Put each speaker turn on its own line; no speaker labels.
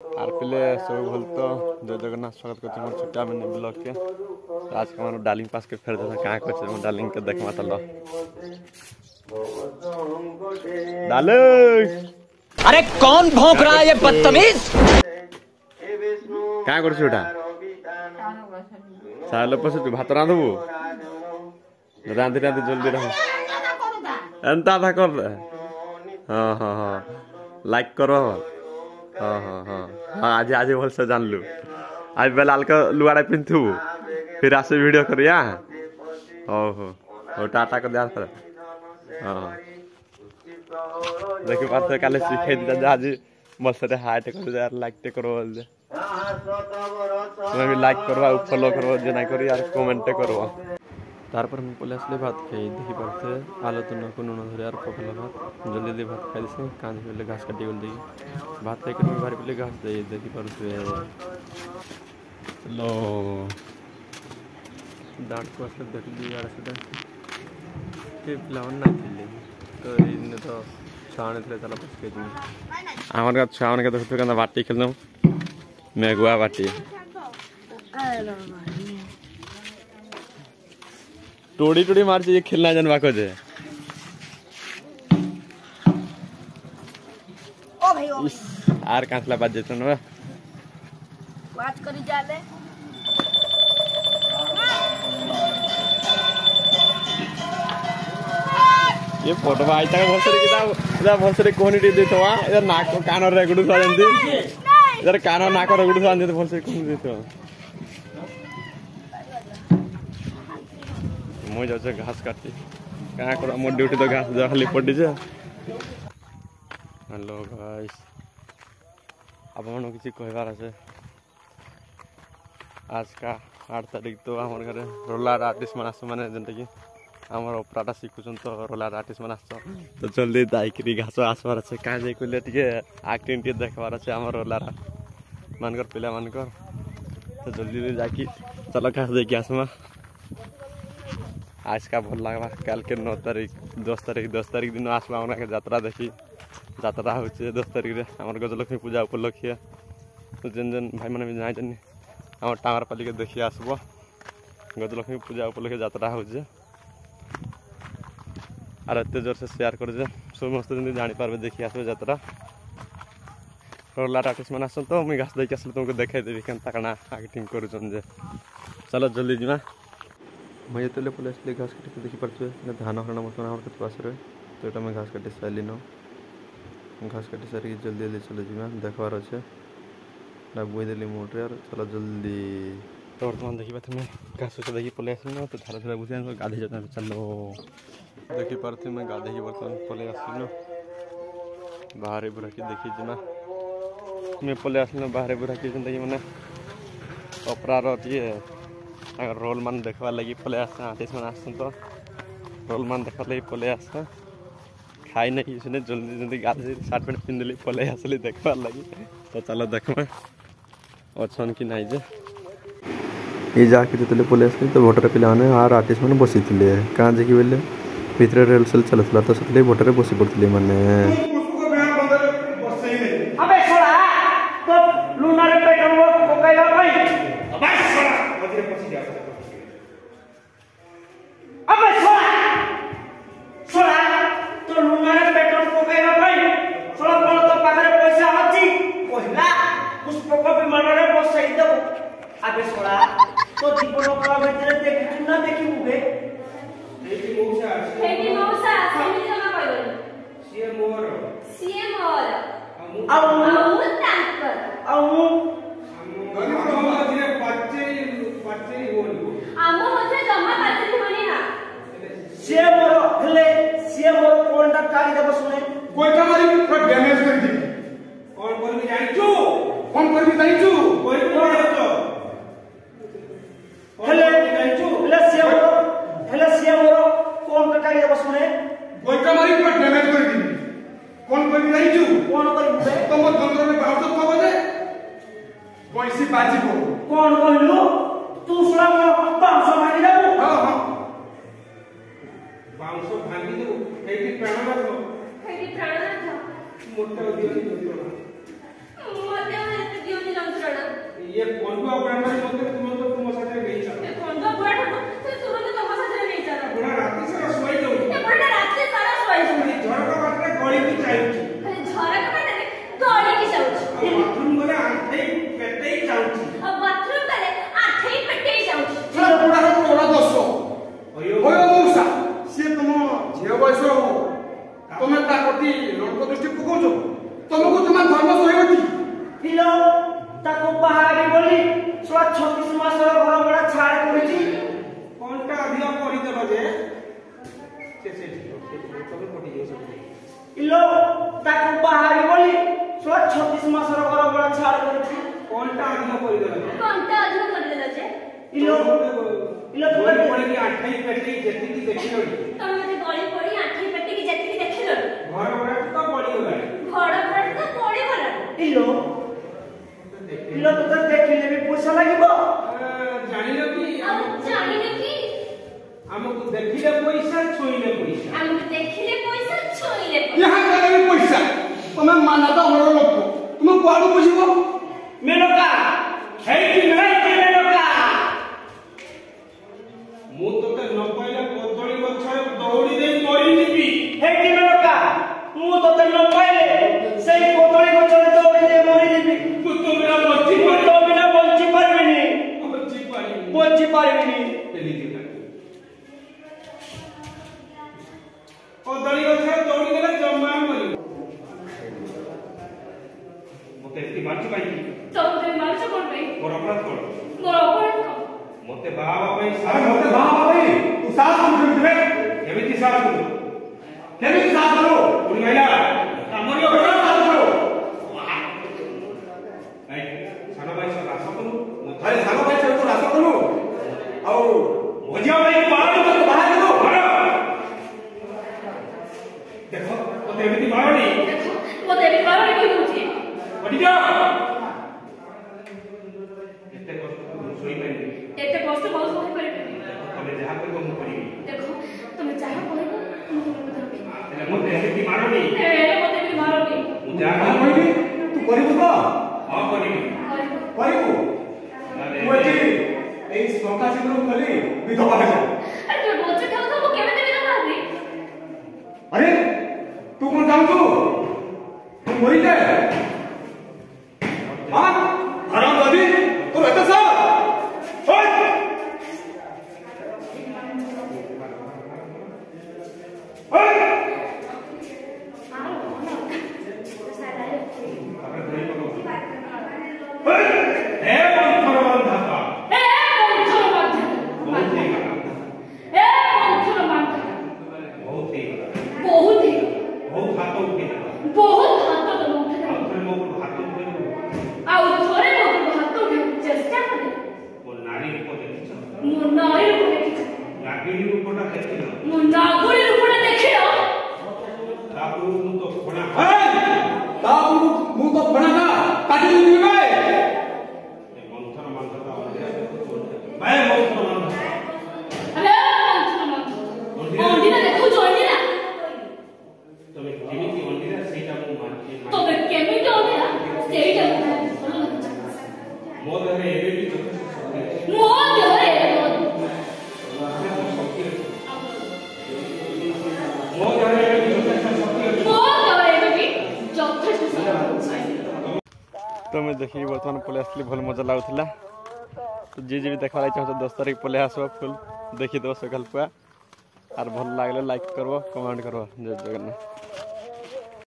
Are पिले सब भल तो जय जगन्नाथ स्वागत करछी मोर छोटा मिनी ब्लॉग के। आज के हमारो डालिंग पास के फेर देना का करछे मोर डालिंग के देखमा तलो डाले।
अरे कौन भौंक रहा है ये बदतमीज?
का करछी ओटा सालो पसे तू भात रांधबू रांधि रांधि जल्दी रह एंता था कर हां हां हां लाइक करो हां हां हां हां आज आज भल से जान लू आज बेलाल का लुआड़ा पिंथू फिर आसे वीडियो करिया ओहो ओ टाटा को ध्यान कर हां देखि बात काले सिखाई दिया आज मस्त हाइट कर यार लाइक ते करो बोल दे तुम्हें भी लाइक करवा फॉलो करो जे ना करी यार कमेंट करो तारपर हम पले असले भात खाई देखि परते आलो तो न कोनो न धरे यार पकला भात जल्दी जल्दी भात खाई दिसे कांद पले घास काटी बोल दे भात खाई कर भारी पले घास दे देखि परते लो डांट को असले देख ली यार से के प्लान ना थिले तो इन तो छाने थे चला बस के दिन हमर का छाने के देखते कंदा बाटी खेलनो मेगुआ बाटी टोड़ी टोड़ी मार ये खेलना जनवा को जे
ओ भाई ओ
आर कांसला बाज जेतो न
बात करी जाले
ये फोटो भाई तक भोसरी किदा भोसरी कोनी देतो आ इधर नाक कान रेगुडू सा जंदी इधर कान नाक रेगुडू सा जंदी भोसरी कोनी देतो मो जाছে घास काटी का कर मोर ड्यूटी तो घास खाली पड़ी जे। हेलो गाइस अब मन किसी कहबार আছে आज का 8 तारीख तो हमर घरे रोलर आर्टिस्ट मन आस माने जंते कि हमर ऑपराटा सिखुछन तो रोलर आर्टिस्ट मन आस तो जल्दी दाइकरी घास आसबार আছে का जे कोले टिके एक्टिंग टिके देखबार আছে हमर रोलर मानकर पिला मानकर तो जल्दी जल्दी जाकी चलो घास देखि आसमा आज का भल लगवा कल के 9 तारीख 10 तारीख दिन आसला हमरा के यात्रा देखी यात्रा होचे 10 तारीख रे हमर गजलक्ष्मी पूजा उपलक्ष्य तो जन जन भाई माने भी जाय जन हमर टांगर पाली के देखि आसबो गजलक्ष्मी पूजा उपलक्ष्य यात्रा होचे आर एते जोर से शेयर कर जे समस्त जन जानि पारबे देखि आसबे यात्रा रोला आर्टिस्ट मन आसन तो मैं घास देखि आसल तुमको देखाइ देबी केनता कना एक्टिंग करूछन जे चलो जल्दी जिमा मैं ये तले पुलिस ले घास काटी देखि परछे ने धान हरण मत हमर के पास रे तो एटा मैं घास काटी साली न घास काटी सारी जल्दी जल्दी चले जिमा देखबार আছে ना बुई देली मोटर यार चलो जल्दी तो वर्तमान देखिबा तुम घास से देखि पुलिस न तो धारा धारा बुझे गाधे जता चलो देखि परथे मैं गाधे की वर्तमान पुलिस न बाहर बुरा की देखि जिमा मैं पुलिस न बाहर बुरा की जिंदगी माने अपराध होती है अगर रोल मान देखवा लगी पले आस आर्टिस्ट मन आस तो रोल मान देखवा लगी पले आस खाई नहीं इसने जल्दी जल्दी गाड़ी शर्ट पैंट पिन देली पले आसली देखवा लगी तो चलो देखमा अछन कि नाही जे ए जाके जतले पले आसली तो भोटर पिला माने आर आर्टिस्ट मन बसी थिले का जे कि बेले भीतर रिहर्सल चलतला तो सतले भोटर बसी पड़थिले माने
अबे छोड़ा तो लूना रे पेट्रोल को कहला भाई अबे छोड़ा मधुरे पसी जा अबे छोड़ा तो लूना रे पेट्रोल को कहला भाई छोड़ा बोल तो पाखरे पैसा अछि कहला पुष्प को भी मनरे बसई दो अबे छोड़ा तो जीवन का भीतर देखि ना देखि उबे देखि मौसा सेमी जमा कहलो सीएम मोर आउ तांकर आउ आमो होते जमा पाचरी होनी हा से मोर कोनटा काली देब सुने
कोइटा मारी पूरा डैमेज कर दी कौन कर भी जाई छु कोई कोन तो
हेले जाई छु हेले से मोर कोनटा काली देब सुने
कोइटा मारी पूरा डैमेज कर दी कौन कर भी जाई छु
कोन कर
तुम तंत्र में बाहर तो खबर दे पैसे बाजी को
कोन कहलु तू सुना मोर 500 मारी देबू
हां 500 भांगी दो एटी प्राण रखो
हेडी प्राण रखो
मोटा दियो
मते
ये कोंडुआ ब्रांड मते तुम साथे नहीं चल
ए कोंडा बुढ़ा तो तुरंत तमाशा से नहीं चला
पूरा रात सारा सोई दो
ए बुढ़ा रात से सारा सोई दो
झरका बाटे गली की चाहिए
अरे झरा का बाटे गली की जाउछ
बाथरूम गले आठे पेटे ही जाउछ
अब बाथरूम गले आठे पेटे ही जाउछ
चलो पूरा रो ओला दोसो ओयो मौसा से तुम झियो बयस हो तुम ता प्रति लोक दृष्टि पकोछ तुमको तुम धर्म सहिबती
ପିଲ ତାକୁ ବାହାରି ବୋଲି 36 ମାସର ଘର ଭଡ଼ା ଛାଡ଼ କରିଛି
कोनटा अधिक करि देबा जे से तबे पटी जो सब
ପିଲ ତାକୁ ବାହାରି ବୋଲି 36 ମାସର ଘର ଭଡ଼ା ଛାଡ଼ କରିଛି
कोनटा अधिक करि देबा जे
कोंटा अधिक कर देला जे
ପିଲ
गली
ତୁମେ
पड़ी की आठे पेटे जेती की देखि लो
तमे मते गली पड़ी आठे पेटे की जति देखिलो
घर बड़ा तो पड़ी गला
घड़ घड़ तो पड़ी गला
ପିଲ ତତେ ଦେଖିଲେ ବି ପଇସା ଲାଗିବ
जानी लो कि
अब जानिले की
हमको देखिले पैसा छोइले पैसा
हम देखिले पैसा छोइले पैसा
यहाँ गले पैसा तुम माना तो हमरो लोक तुम कुआडू बुझिबो
मेनका ହେଇକି मेनका
मु तो ते न पाइले कदली गछरे दौड़ी दे मरि निबी
ହେଇକି मेनका ମୁଁ ତତେ ନ ପାଇଲେ ସେଇ କଦଳୀ ଗଛରେ ଦୌଡ଼ି ଦେଇ ମରିଯିବି
तू तो मेरा मर्जी
ମୁଁ
पर
ତୋ ବିନା ବଞ୍ଚି ପାରିବିନି
मर्जी पारी
ବଞ୍ଚି ପାରିବିନି
पेली दिना कदली गछरे दौड़ी देले जम्मा मरि मते एति मारची पाई
तो ते मारछ कोन भाई
मोर अपराध कोन
मोर अपराध को
मते बाबा भाई
अरे मते बाबा भाई तू सास सुन देबे
एमिति साथ करू
केबे सास करो
पुरी महिला
हमरी अपना सास करो
आई साना भाई से रास करू
अरे सानो भाई से तू रास करू और
भजिया भाई बाहर
तो बाहर करो
देखो मते एमिति मारनी
देखो मते भी मारो की होची
पटी जा एते कष्ट सोई पानी
एते कष्ट बहुत होई पड़े
तमे जहा करबो मु करिबी
देखो तुम चाह कहबो हम तुमको धरबी
एले मते एमिति मारनी
ए मते भी मारोनी
मु जहा
हां
करबो
भाई तू करिबो तो
हां करिबी
करिबो तू एठी ए संका सिंह खली विधवा है
अरे तू बोझ खाओ तो केमे देबी ना मारनी
अरे तू कौन जान तू मरी जाए हां हराम दादी तू रहता सा ओए ओए
तापर धरी पको ए मंथर बंधाता बहुत ही बहुत ही बहुत हाथ उठे और फिर मो हाथ उठे वो नारी को देखिछ नागिनी रूपटा देखिछ तापर मु तो कोना
ता मु तो बना ना काटी दी बे
मंथर बंधाता मैं मंथर बंधाता तमे केमिति अंडीरा सेटा मु मानछि मो देहरे एबे भी शक्ति मो देहरे एबे भी शक्ति
तो मैं देखिए बर्तमान पलि आसली भल मजा लगुला तो जी भी देखा लगे चाहो 10 तारीख पलि आसो फुल देखी दो सकाल पुआ और भल लगे लाइक करबो कमेंट करबो जय जगन्नाथ।